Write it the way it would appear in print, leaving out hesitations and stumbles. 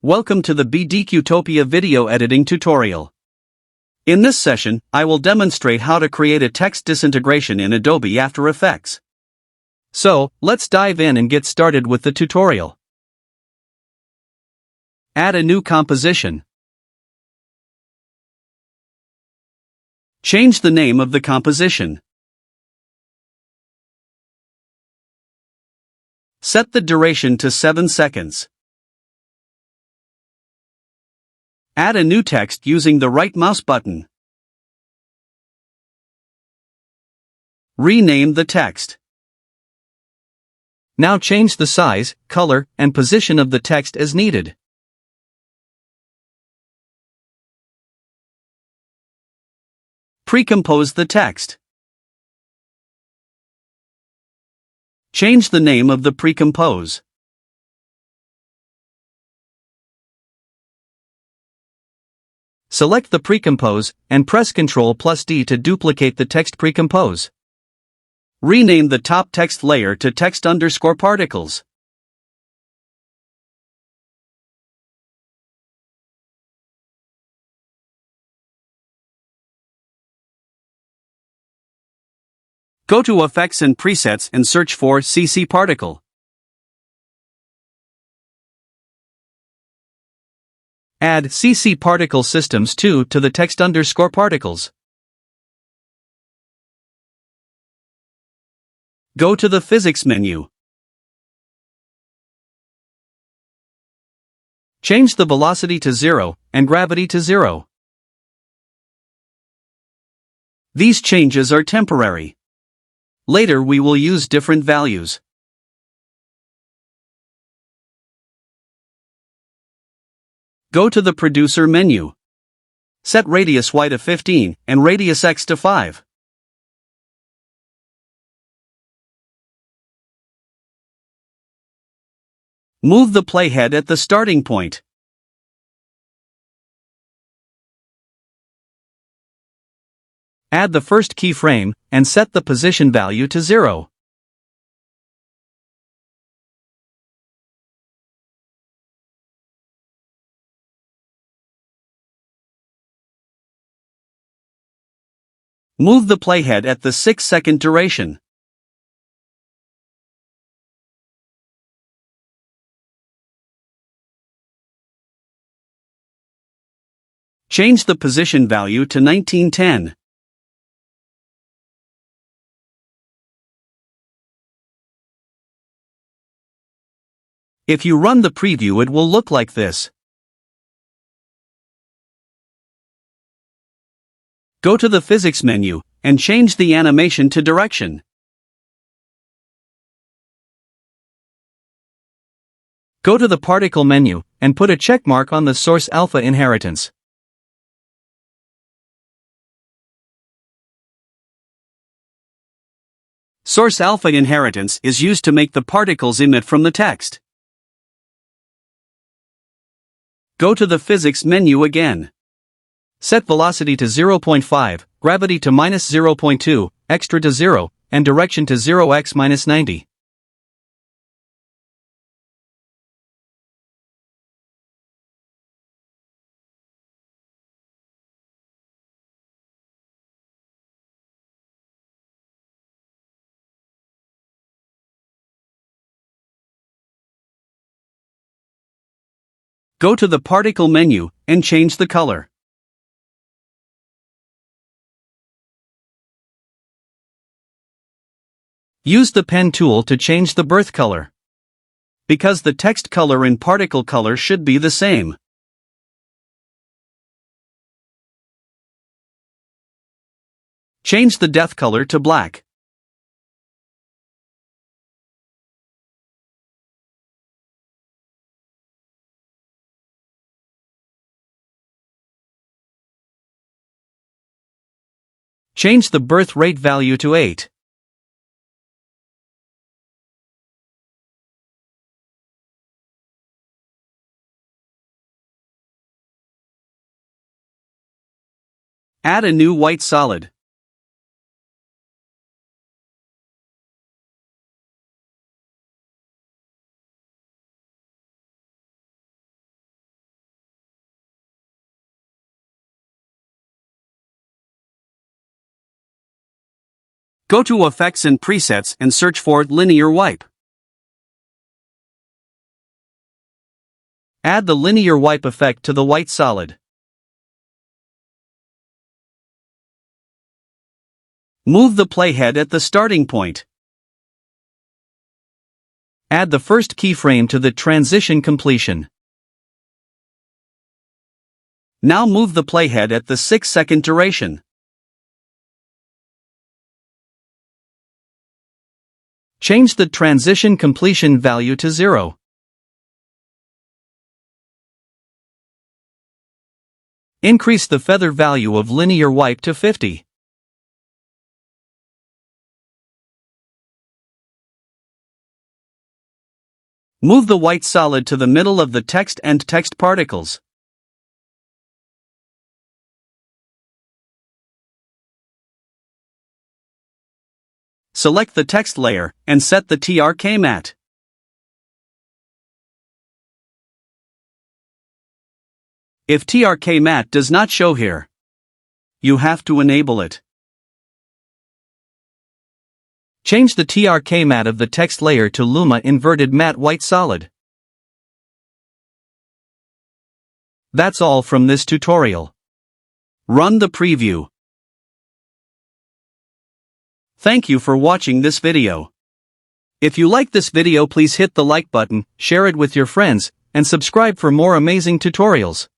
Welcome to the BDQtopia video editing tutorial. In this session, I will demonstrate how to create a text disintegration in Adobe After Effects. So, let's dive in and get started with the tutorial. Add a new composition. Change the name of the composition. Set the duration to 7 seconds. Add a new text using the right mouse button. Rename the text. Now change the size, color, and position of the text as needed. Pre-compose the text. Change the name of the pre-compose. Select the pre-compose, and press Ctrl+D to duplicate the text pre-compose. Rename the top text layer to text_particles. Go to Effects and Presets and search for CC Particle. Add CC Particle Systems 2 to the text_particles. Go to the Physics menu. Change the velocity to 0 and gravity to 0. These changes are temporary. Later we will use different values. Go to the Producer menu. Set Radius Y to 15 and Radius X to 5. Move the playhead at the starting point. Add the first keyframe, and set the position value to 0. Move the playhead at the 6-second duration. Change the position value to 1910. If you run the preview, it will look like this. Go to the Physics menu, and change the animation to Direction. Go to the Particle menu, and put a checkmark on the Source Alpha Inheritance. Source Alpha Inheritance is used to make the particles emit from the text. Go to the Physics menu again. Set velocity to 0.5, gravity to -0.2, extra to 0, and direction to 0x-90. Go to the Particle menu, and change the color. Use the pen tool to change the birth color, because the text color and particle color should be the same. Change the depth color to black. Change the birth rate value to 8. Add a new white solid. Go to Effects and Presets and search for Linear Wipe. Add the Linear Wipe effect to the white solid. Move the playhead at the starting point. Add the first keyframe to the transition completion. Now move the playhead at the 6-second duration. Change the transition completion value to 0. Increase the feather value of Linear Wipe to 50. Move the white solid to the middle of the text and text particles. Select the text layer and set the TRK matte. If TRK matte does not show here, you have to enable it. Change the TRK matte of the text layer to Luma Inverted Matte White Solid. That's all from this tutorial. Run the preview. Thank you for watching this video. If you like this video, please hit the like button, share it with your friends, and subscribe for more amazing tutorials.